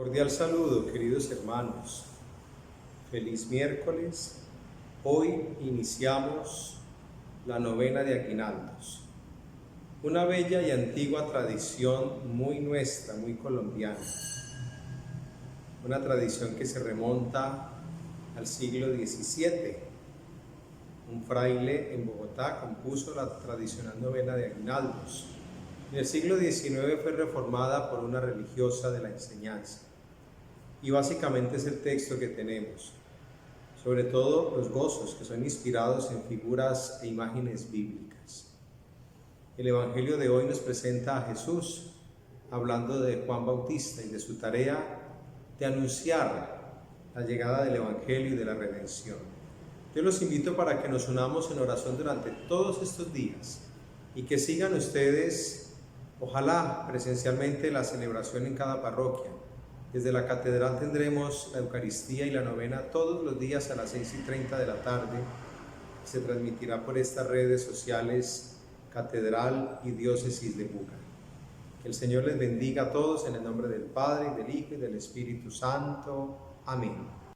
Cordial saludo, queridos hermanos. Feliz miércoles. Hoy iniciamos la novena de Aguinaldos. Una bella y antigua tradición muy nuestra, muy colombiana. Una tradición que se remonta al siglo XVII. Un fraile en Bogotá compuso la tradicional novena de Aguinaldos. En el siglo XIX fue reformada por una religiosa de la enseñanza. Y básicamente es el texto que tenemos, sobre todo los gozos que son inspirados en figuras e imágenes bíblicas. El Evangelio de hoy nos presenta a Jesús hablando de Juan Bautista y de su tarea de anunciar la llegada del Evangelio y de la redención. Yo los invito para que nos unamos en oración durante todos estos días y que sigan ustedes, ojalá presencialmente, la celebración en cada parroquia. Desde la catedral tendremos la Eucaristía y la novena todos los días a las 6:30 de la tarde. Se transmitirá por estas redes sociales Catedral y Diócesis de Buga. Que el Señor les bendiga a todos en el nombre del Padre, y del Hijo y del Espíritu Santo. Amén.